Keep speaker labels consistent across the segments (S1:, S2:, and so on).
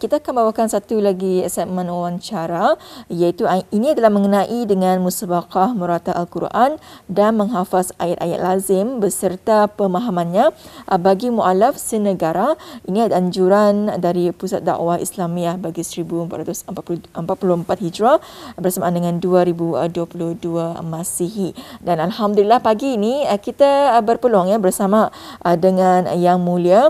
S1: kita akan bawakan satu lagi segmen wawancara, iaitu ini adalah mengenai dengan musabaqah muratal Al-Quran dan menghafaz ayat-ayat lazim beserta pemahamannya bagi mualaf senegara. Ini adalah anjuran dari Pusat Dakwah Islamiah bagi 1444 Hijrah bersamaan dengan 2022 Masihi. Dan alhamdulillah pagi ini kita berpeluang bersama dengan Yang Mulia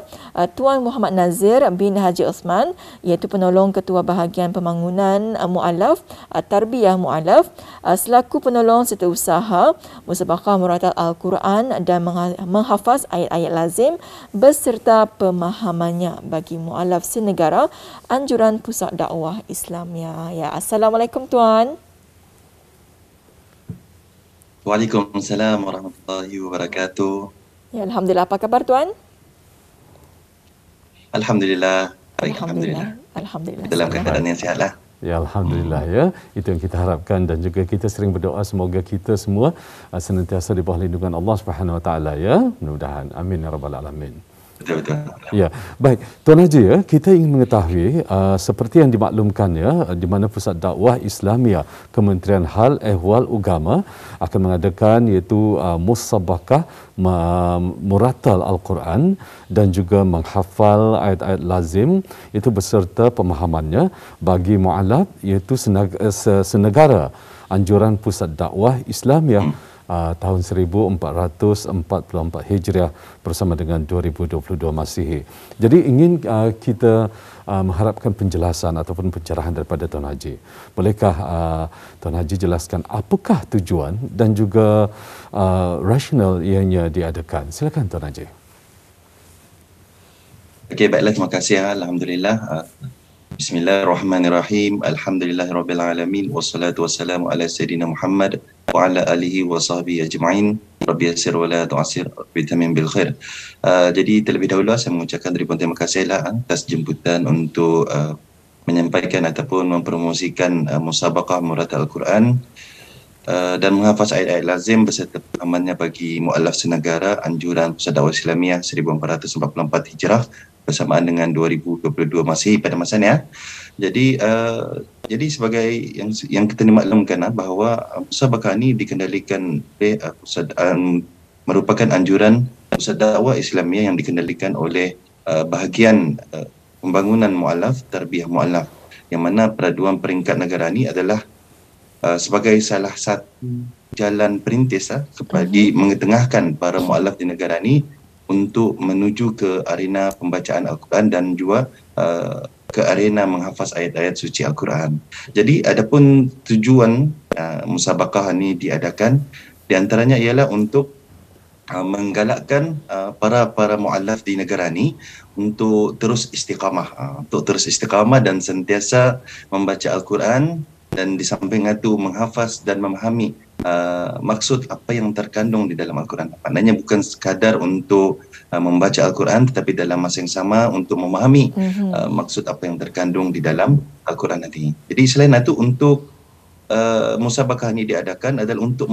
S1: Tuan Muhammad Nazir bin Haji Osman, iaitu penolong Ketua Bahagian Pembangunan Mu'alaf, Tarbiyah Mu'alaf, selaku penolong setiausaha musabaqah muratal Al-Quran dan menghafaz ayat-ayat lazim beserta pemahamannya bagi mu'alaf senegara, anjuran Pusat Dakwah Islamiah. Ya, Assalamualaikum Tuan.
S2: Waalaikumsalam warahmatullahi wabarakatuh.
S1: Ya, alhamdulillah. Apa kabar Tuan?
S2: Alhamdulillah. Baik,
S1: Alhamdulillah.
S2: Dalam keadaan yang sihat lah.
S3: Ya, alhamdulillah ya. Itu yang kita harapkan, dan juga kita sering berdoa semoga kita semua senantiasa di bawah lindungan Allah Subhanahu Wa Taala ya. Mudah-mudahan. Amin ya rabbal alamin.
S2: Betul.
S3: Ya, baik. Tuan Haji ya, kita ingin mengetahui seperti yang dimaklumkan ya, di mana Pusat Dakwah Islamiah Kementerian Hal Ehwal Agama akan mengadakan iaitu musabaqah muratal Al-Quran dan juga menghafal ayat-ayat lazim itu beserta pemahamannya bagi mu'alaf, iaitu senegara, anjuran Pusat Dakwah Islamiah tahun 1444 Hijriah bersama dengan 2022 Masihi. Jadi ingin kita mengharapkan penjelasan ataupun pencerahan daripada Tuan Haji. Bolehkah Tuan Haji jelaskan apakah tujuan dan juga rasional ianya diadakan? Silakan Tuan Haji.
S2: Okey, baiklah, terima kasih. Alhamdulillah. Bismillahirrahmanirrahim. Alhamdulillahirabbil alamin wassalatu wassalamu ala sayidina Muhammad wa ala alihi wa sahbihi ajma'in. Rabbi yassir wa la tu'assir bitamim bil khair. Jadi terlebih dahulu saya mengucapkan ribuan terima kasih atas jemputan untuk menyampaikan ataupun mempromosikan musabaqah muratal Al-Quran dan menghafaz ayat-ayat lazim beserta pemahamannya bagi mu'alaf senegara, anjuran Pusat Dakwah Islamiah 1444 Hijrah bersamaan dengan 2022 Masihi pada masa ni. Jadi sebagai yang kita dimaklumkan bahawa musabaqah ini dikendalikan oleh merupakan anjuran Pusat Dakwah Islamiah yang dikendalikan oleh bahagian pembangunan mu'alaf, tarbiyah mu'alaf, yang mana peraduan peringkat negara ini adalah sebagai salah satu jalan perintis bagi mengetengahkan para mu'alaf di negara ini untuk menuju ke arena pembacaan Al-Quran dan juga ke arena menghafaz ayat-ayat suci Al-Quran. Jadi adapun tujuan musabaqah ini diadakan, di antaranya ialah untuk menggalakkan para mu'alaf di negara ini untuk terus istiqamah, dan sentiasa membaca Al-Quran, dan di samping itu menghafaz dan memahami maksud apa yang terkandung di dalam Al-Quran. Maknanya bukan sekadar untuk membaca Al-Quran, tetapi dalam masa yang sama untuk memahami maksud apa yang terkandung di dalam Al-Quran nanti. Jadi selain itu, untuk musabaqah ini diadakan adalah untuk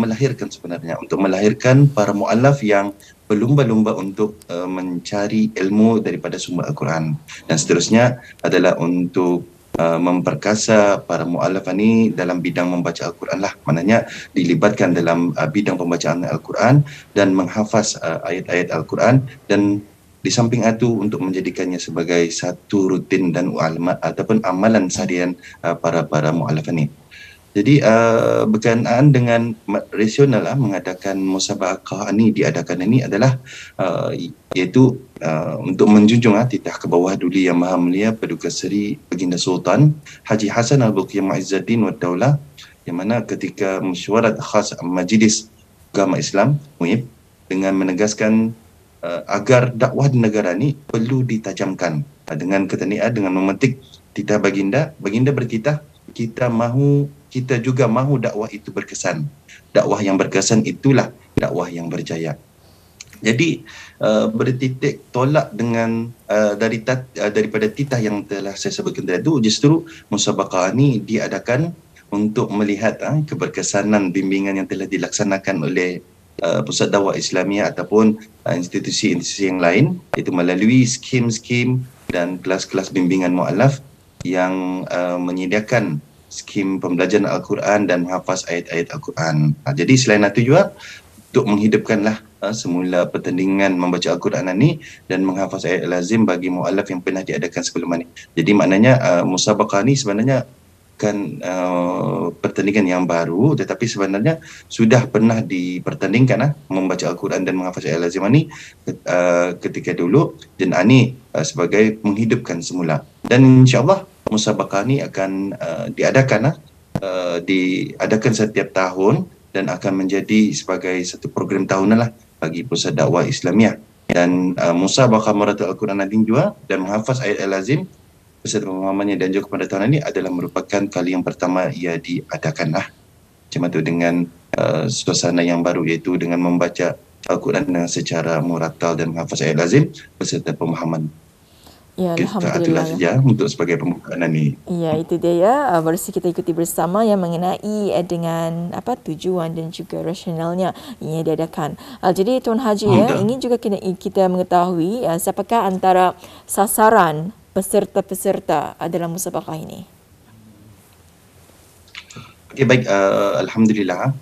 S2: melahirkan para mu'alaf yang berlumba-lumba untuk mencari ilmu daripada sumber Al-Quran, dan seterusnya adalah untuk memperkasa para mu'alaf ini dalam bidang membaca Al-Quran lah. Maknanya dilibatkan dalam bidang pembacaan Al-Quran dan menghafaz ayat-ayat Al-Quran, dan di samping itu untuk menjadikannya sebagai satu rutin dan ataupun amalan seharian para mu'alaf ini. Jadi berkenaan dengan rasional mengadakan musabaqah ini diadakan ini adalah iaitu untuk menjunjung titah ke bawah Duli Yang Maha Mulia Paduka Seri Baginda Sultan Haji Hassan Al-Bolkiah Muizzuddin Wad Daulah, yang mana ketika mesyuarat khas Majlis Agama Islam MUIB dengan menegaskan agar dakwah di negara ini perlu ditajamkan, dengan dengan memetik titah Baginda bertitah, kita juga mahu dakwah itu berkesan. Dakwah yang berkesan itulah dakwah yang berjaya. Jadi bertitik tolak dengan daripada titah yang telah saya sebutkan tadi itu, justru musabaqah ini diadakan untuk melihat keberkesanan bimbingan yang telah dilaksanakan oleh Pusat Dakwah Islamiah ataupun institusi-institusi yang lain, iaitu melalui skim-skim dan kelas-kelas bimbingan mu'alaf yang menyediakan skim pembelajaran Al-Quran dan menghafaz ayat-ayat Al-Quran. Jadi selain itu juga untuk menghidupkanlah semula pertandingan membaca Al-Quran ini dan menghafaz ayat lazim bagi mu'alaf yang pernah diadakan sebelum ini. Jadi maknanya musabaqah ni sebenarnya kan pertandingan yang baru, tetapi sebenarnya sudah pernah dipertandingkan membaca Al-Quran dan menghafaz ayat lazim ini ketika dulu, dan ini sebagai menghidupkan semula. Dan insyaAllah musabaqah ni akan diadakan setiap tahun dan akan menjadi sebagai satu program tahunan lah bagi Pusat Dakwah Islamiah. Dan musabaqah Muratul Al-Quran Azim juga dan menghafaz ayat Al-Azim beserta pemahamannya dan juga pada tahun ini adalah merupakan kali yang pertama ia diadakan lah. Macam tu dengan suasana yang baru, iaitu dengan membaca Al-Quran secara muratal dan menghafaz ayat Al-Azim beserta pemahaman.
S1: Ya,
S2: Itulah
S1: Alhamdulillah.
S2: saja untuk sebagai pembukaan ini.
S1: Ya, itu dia ya. Versi kita ikuti bersama yang mengenai dengan tujuan dan juga rasionalnya yang diadakan. Jadi Tuan Haji ingin juga kita mengetahui siapakah antara sasaran peserta-peserta dalam musabaqah ini.
S2: Okey, baik. Alhamdulillah.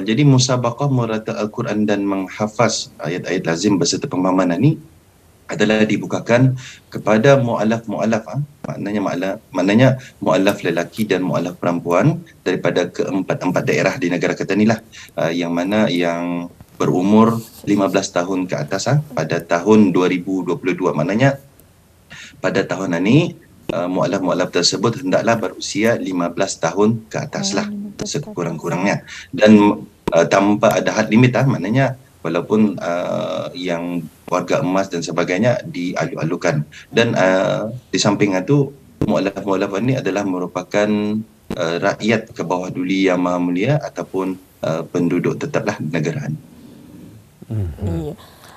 S2: Jadi musabaqah Muratul Al-Quran dan menghafaz ayat-ayat lazim beserta pemahaman ini adalah dibukakan kepada mu'alaf-mu'alaf, maknanya mu'alaf lelaki dan mu'alaf perempuan daripada keempat-empat daerah di negara kita ni lah, yang mana yang berumur 15 tahun ke atas pada tahun 2022. Maknanya pada tahun ini mu'alaf-mu'alaf tersebut hendaklah berusia 15 tahun ke atas lah sekurang-kurangnya, dan tanpa ada had limit maknanya walaupun yang warga emas dan sebagainya dialu-alukan. Dan di samping itu mu'alaf-mu'alaf ini adalah merupakan rakyat ke bawah duli yang maha mulia ataupun penduduk tetaplah di negara ini.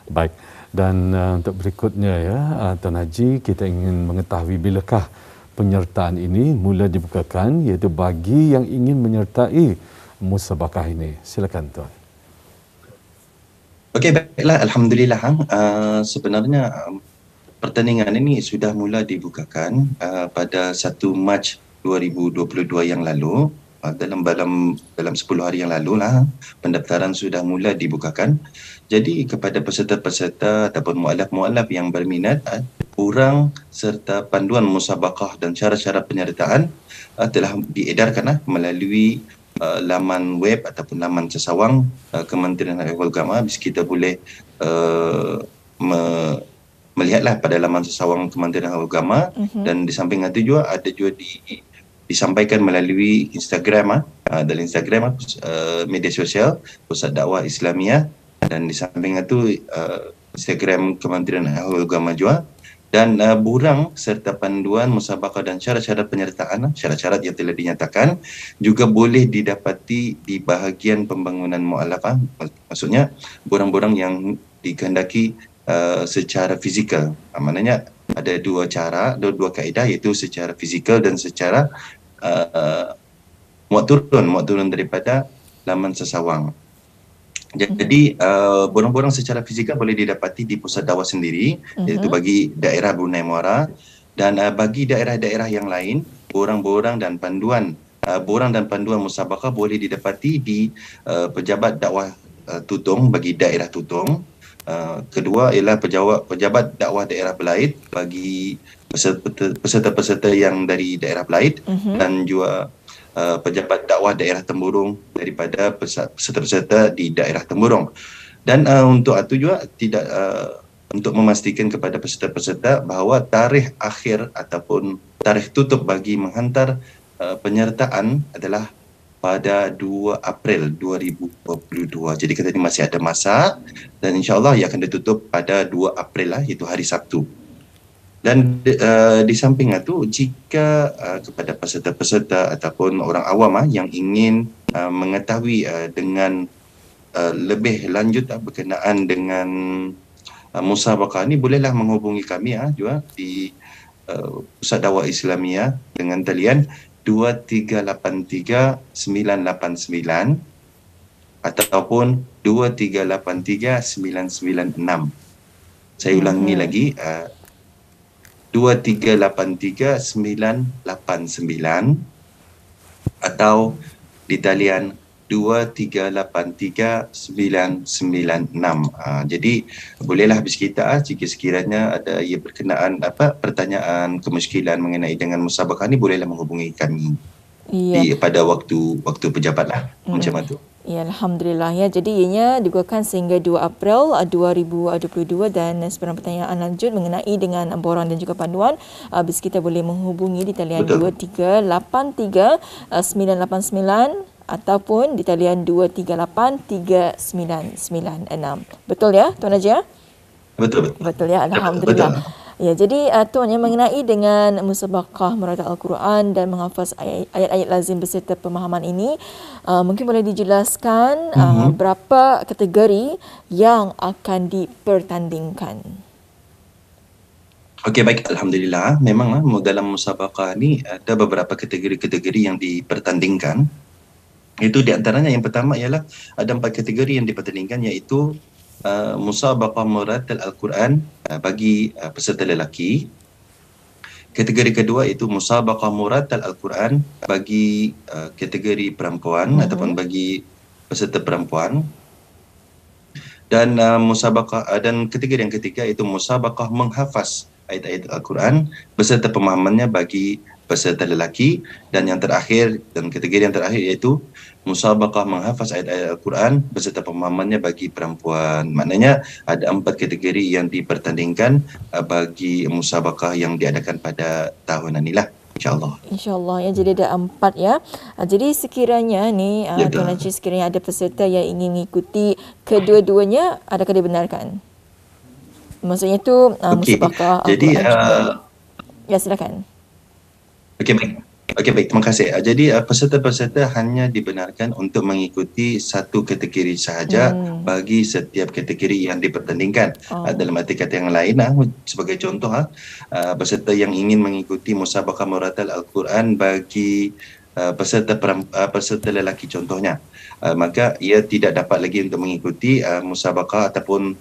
S3: Baik. Dan untuk berikutnya ya, Tuan Haji, kita ingin mengetahui bilakah penyertaan ini mula dibukakan, iaitu bagi yang ingin menyertai musabaqah ini. Silakan Tuan.
S2: Okey, baiklah. Alhamdulillah. Sebenarnya pertandingan ini sudah mula dibukakan pada 1 Mac 2022 yang lalu. Dalam 10 hari yang lalu lah pendaftaran sudah mula dibukakan. Jadi kepada peserta-peserta ataupun mu'alaf-mu'alaf yang berminat, urang serta panduan musabaqah dan syarat-syarat penyertaan telah diedarkan melalui laman web ataupun laman sesawang Kementerian Agama. Kita boleh melihatlah pada laman sesawang Kementerian Agama, dan di samping itu juga ada juga disampaikan melalui Instagram, dalam Instagram media sosial Pusat Dakwah Islamiah, dan di samping itu Instagram Kementerian Agama juga. Dan burang serta panduan musabaqah dan syarat-syarat penyertaan, syarat-syarat yang telah dinyatakan juga boleh didapati di bahagian pembangunan mu'alafah. Maksudnya burang-burang yang dikehendaki secara fizikal. Maknanya ada dua kaedah, iaitu secara fizikal dan secara muat turun daripada laman sesawang. Jadi borang-borang secara fizikal boleh didapati di pusat dakwah sendiri, iaitu bagi daerah Brunei Muara, dan bagi daerah-daerah yang lain borang dan panduan musabaqah boleh didapati di pejabat dakwah Tutong bagi daerah Tutong. Kedua ialah pejabat dakwah daerah Belait bagi peserta-peserta yang dari daerah Belait, dan juga pejabat dakwah daerah Temburong daripada peserta-peserta di daerah Temburong. Dan untuk itu juga untuk memastikan kepada peserta-peserta bahawa tarikh akhir ataupun tarikh tutup bagi menghantar penyertaan adalah pada 2 April 2022. Jadi kita ini masih ada masa, dan insya-Allah ia akan ditutup pada 2 April iaitu hari Sabtu. Dan di samping itu, jika kepada peserta-peserta ataupun orang awam yang ingin mengetahui dengan lebih lanjut berkenaan dengan musabaqah ini, bolehlah menghubungi kami juga di Pusat Dakwah Islamiah dengan talian 2383-989 ataupun 2383-996. Saya ulangi lagi, 2383-989 atau di talian 2383-996. Jadi bolehlah habis kita jika sekiranya ada berkenaan pertanyaan kemusykilan mengenai dengan musabakah ni, bolehlah menghubungi kami pada waktu pejabat lah. Macam itu.
S1: Ya, Alhamdulillah ya. Jadi ianya digunakan sehingga 2 April 2022 dan sebarang pertanyaan lanjut mengenai dengan borang dan juga panduan, habis kita boleh menghubungi di talian 2383-989 ataupun di talian 238-3996. Betul ya Tuan Haji?
S2: Betul.
S1: Betul ya, Alhamdulillah. Betul. Ya, jadi Tuan yang mengenai dengan musabaqah meratal Al-Quran dan menghafaz ayat-ayat lazim beserta pemahaman ini, mungkin boleh dijelaskan berapa kategori yang akan dipertandingkan?
S2: Okey, baik. Alhamdulillah. Memang dalam musabaqah ni ada beberapa kategori-kategori yang dipertandingkan. Itu di antaranya yang pertama ialah ada 4 kategori yang dipertandingkan, iaitu musabaqah muratil Al-Quran bagi peserta lelaki. Kategori kedua itu musabaqah muratil Al-Quran bagi kategori perempuan ataupun bagi peserta perempuan. Dan musabaqah dan kategori yang ketiga itu musabaqah menghafaz ayat-ayat Al-Quran beserta pemahamannya bagi peserta lelaki. Dan yang terakhir, dan kategori yang terakhir iaitu musabaqah menghafaz ayat-ayat Al-Quran beserta pemahamannya bagi perempuan. Maknanya ada 4 kategori yang dipertandingkan bagi musabaqah yang diadakan pada tahun inilah, insya-Allah.
S1: InsyaAllah ya, jadi ada 4 ya. Jadi sekiranya ni Tuan Haji, sekiranya ada peserta yang ingin mengikuti kedua-duanya, adakah dibenarkan? Maksudnya tu musabaqah Al-Quran. Ya, silakan.
S2: Okey, baik. Terima kasih. Jadi peserta-peserta hanya dibenarkan untuk mengikuti satu kategori sahaja bagi setiap kategori yang dipertandingkan. Dalam arti kata yang lain, sebagai contoh, peserta yang ingin mengikuti musabaqah muratil Al-Quran bagi peserta lelaki contohnya, maka ia tidak dapat lagi untuk mengikuti musabaqah ataupun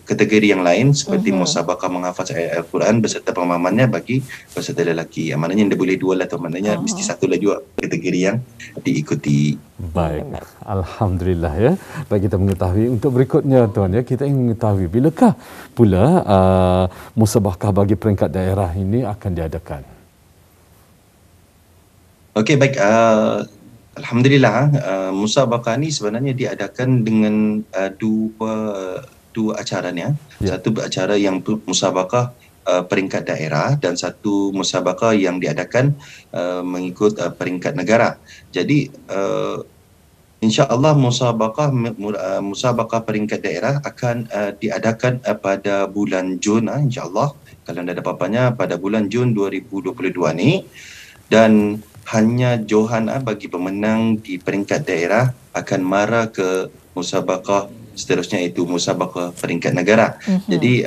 S2: kategori yang lain seperti musabaqah menghafaz ayat Al-Quran beserta pemahamannya bagi peserta lelaki. Maknanya dia boleh dua lah, maknanya mesti satu lah juga kategori yang diikuti.
S3: Baik, Alhamdulillah ya. Baik, kita mengetahui untuk berikutnya Tuan ya, kita ingin mengetahui bilakah pula musabaqah bagi peringkat daerah ini akan diadakan? Okey, baik.
S2: Alhamdulillah, musabaqah ni sebenarnya diadakan dengan dua acara ni. Satu acara yang musabaqah peringkat daerah dan satu musabaqah yang diadakan mengikut peringkat negara. Jadi insya-Allah musabaqah peringkat daerah akan diadakan pada bulan Jun, insya-Allah. Kalau ada apa-apanya pada bulan Jun 2022 ni. Dan hanya johan bagi pemenang di peringkat daerah akan mara ke musabaqah seterusnya, itu musabaqah peringkat negara. Jadi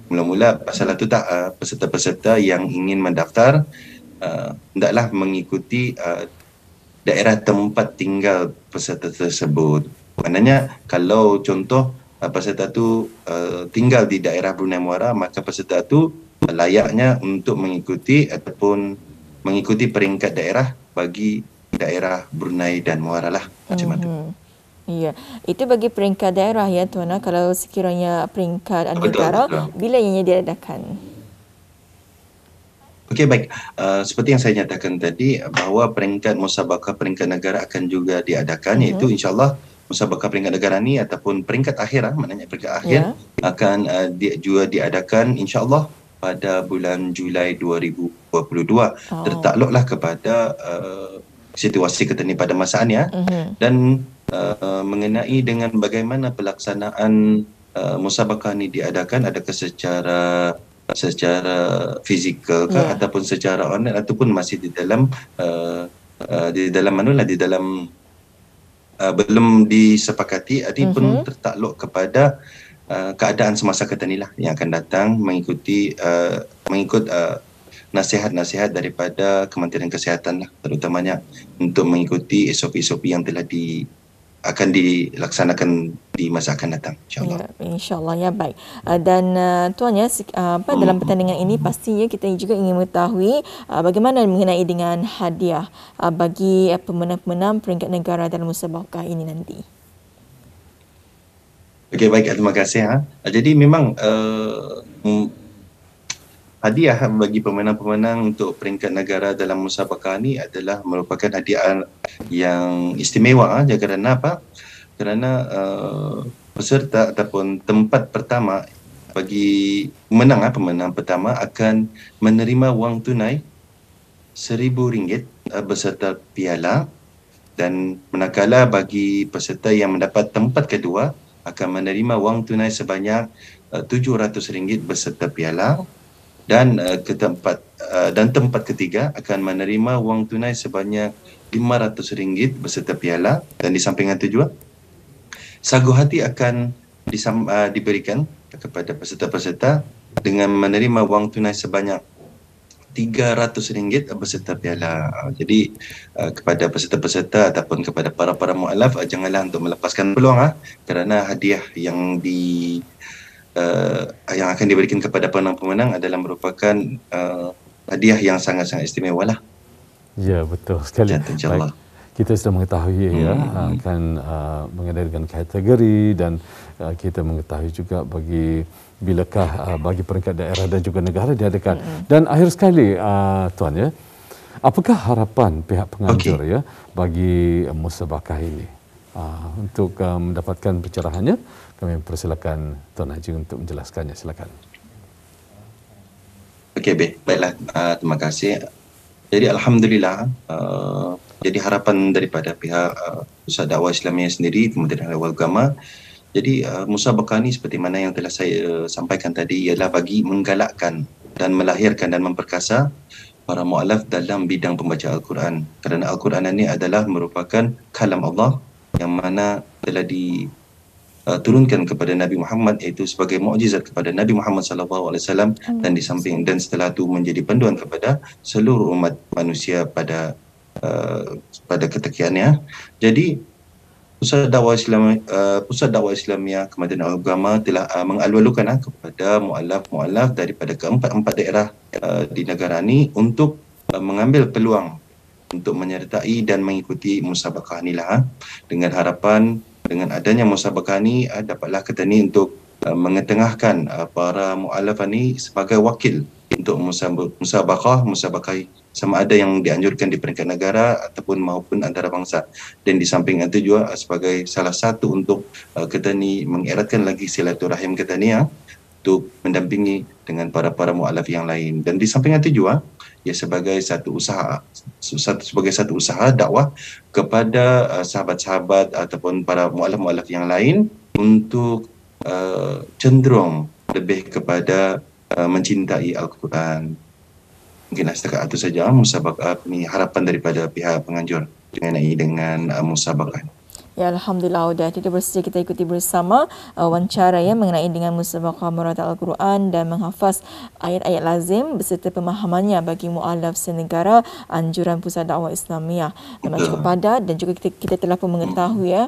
S2: mula-mula pasal itu peserta-peserta yang ingin mendaftar hendaklah mengikuti daerah tempat tinggal peserta tersebut. Maknanya kalau contoh peserta tu tinggal di daerah Brunei Muara, maka peserta tu layaknya untuk mengikuti ataupun mengikuti peringkat daerah bagi daerah Brunei dan Muara lah, macam itu.
S1: Ya, itu bagi peringkat daerah ya Tuan. Kalau sekiranya peringkat negara, bila ianya diadakan?
S2: Okey, baik. Seperti yang saya nyatakan tadi, bahawa peringkat musabaqah peringkat negara akan juga diadakan, iaitu insya-Allah musabaqah peringkat negara ni ataupun peringkat akhir, maknanya peringkat akhir akan juga diadakan insya-Allah pada bulan Julai 2022. Tertakluklah kepada situasi keterni pada masanya dan mengenai dengan bagaimana pelaksanaan musabaqah ni diadakan, adakah secara fizikal ke ataupun secara online ataupun masih di dalam belum disepakati, adapun tertakluk kepada keadaan semasa ketenilah yang akan datang mengikut nasihat-nasihat daripada Kementerian Kesihatan lah, terutamanya untuk mengikuti SOP-SOP yang telah akan dilaksanakan di masa akan datang, insyaAllah.
S1: Ya, insyaAllah, ya, baik. Dan Tuan, ya, dalam pertandingan ini pastinya kita juga ingin mengetahui bagaimana mengenai dengan hadiah bagi pemenang-pemenang peringkat negara dalam musabaqah ini nanti.
S2: Okey, baik, terima kasih. Jadi memang hadiah bagi pemenang-pemenang untuk peringkat negara dalam musabaqah ini adalah merupakan hadiah yang istimewa. Kerana apa? Kerana peserta ataupun tempat pertama bagi pemenang pertama akan menerima wang tunai RM1,000 beserta piala, dan manakala bagi peserta yang mendapat tempat kedua akan menerima wang tunai sebanyak RM700 beserta piala, dan tempat ketiga akan menerima wang tunai sebanyak RM500 beserta piala. Dan di samping itu juga sagu hati akan diberikan kepada peserta-peserta dengan menerima wang tunai sebanyak RM300 beserta piala. Jadi kepada peserta-peserta ataupun kepada para mualaf, janganlah untuk melepaskan peluang, kerana hadiah yang akan diberikan kepada pemenang-pemenang adalah merupakan hadiah yang sangat-sangat istimewa lah.
S3: Ya, betul sekali.
S2: InsyaAllah.
S3: Kita sudah mengetahui akan mengadakan kategori, dan kita mengetahui juga bilakah bagi peringkat daerah dan juga negara diadakan. Dan akhir sekali Tuan, ya, apakah harapan pihak penganjur ya bagi musabaqah ini? Untuk mendapatkan pencerahannya, kami persilakan Tuan Haji untuk menjelaskannya. Silakan.
S2: Okey, baiklah. Terima kasih. Jadi alhamdulillah, jadi harapan daripada pihak Pusat Dakwah Islamiyah sendiri, Kementerian Hal Ehwal Agama, jadi musabaqah ini seperti mana yang telah saya sampaikan tadi, ialah bagi menggalakkan dan melahirkan dan memperkasa para mu'alaf dalam bidang pembaca Al-Quran. Kerana Al-Quran ini adalah merupakan kalam Allah yang mana telah diturunkan kepada Nabi Muhammad, iaitu sebagai mukjizat kepada Nabi Muhammad SAW, dan di samping dan setelah itu menjadi panduan kepada seluruh umat manusia pada ketekiannya. Jadi Pusat Dakwah Islamiyah Kementerian Agama telah mengalu-alukan kepada mualaf-mualaf daripada keempat-empat daerah di negara ini untuk mengambil peluang untuk menyertai dan mengikuti musabaqah inilah, dengan harapan dengan adanya musabaqah ini dapatlah kita ni untuk mengetengahkan para mualaf ini sebagai wakil untuk musabaqah sama ada yang dianjurkan di peringkat negara ataupun maupun antarabangsa. Dan di samping itu juga sebagai salah satu untuk kita ni mengeratkan lagi silaturahim kita ni untuk mendampingi dengan para mualaf yang lain. Dan di samping itu juga ia sebagai satu usaha dakwah kepada sahabat-sahabat ataupun para mualaf-mualaf yang lain untuk cenderung lebih kepada mencintai Al-Quran. Mungkinlah setakat itu saja musabaqah ini, harapan daripada pihak penganjur mengenai dengan musabaqah.
S1: Ya, alhamdulillah, sudah tidak bersedia kita ikuti bersama wawancara ya mengenai dengan musabaqah muratal Al-Quran dan menghafaz ayat-ayat lazim beserta pemahamannya bagi mualaf senegara, anjuran Pusat Dakwah Islamiyah. Memang cukup padat, dan juga kita telah pun mengetahui ya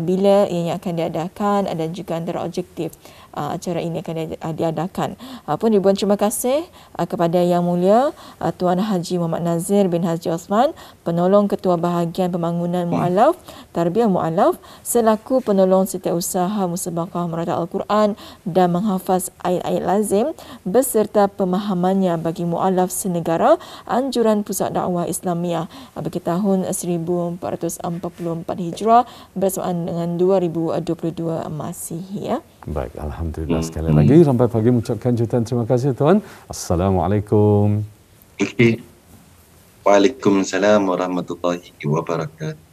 S1: bila ia akan diadakan dan juga antara objektif acara ini akan diadakan. Pun ribuan terima kasih kepada Yang Mulia Tuan Haji Muhammad Nazir bin Haji Osman, penolong Ketua Bahagian Pembangunan Mu'alaf, Tarbiyah Mu'alaf, selaku penolong setiausaha musabaqah muratal Al-Quran dan menghafaz ayat-ayat lazim beserta pemahamannya bagi mu'alaf senegara, anjuran Pusat Dakwah Islamiyah bagi tahun 1444 Hijrah bersamaan dengan 2022 Masihi ya.
S3: Baik, alhamdulillah sekali lagi sampai pagi mengucapkan jutaan terima kasih Tuan. Assalamualaikum.
S2: Waalaikumsalam warahmatullahi wabarakatuh.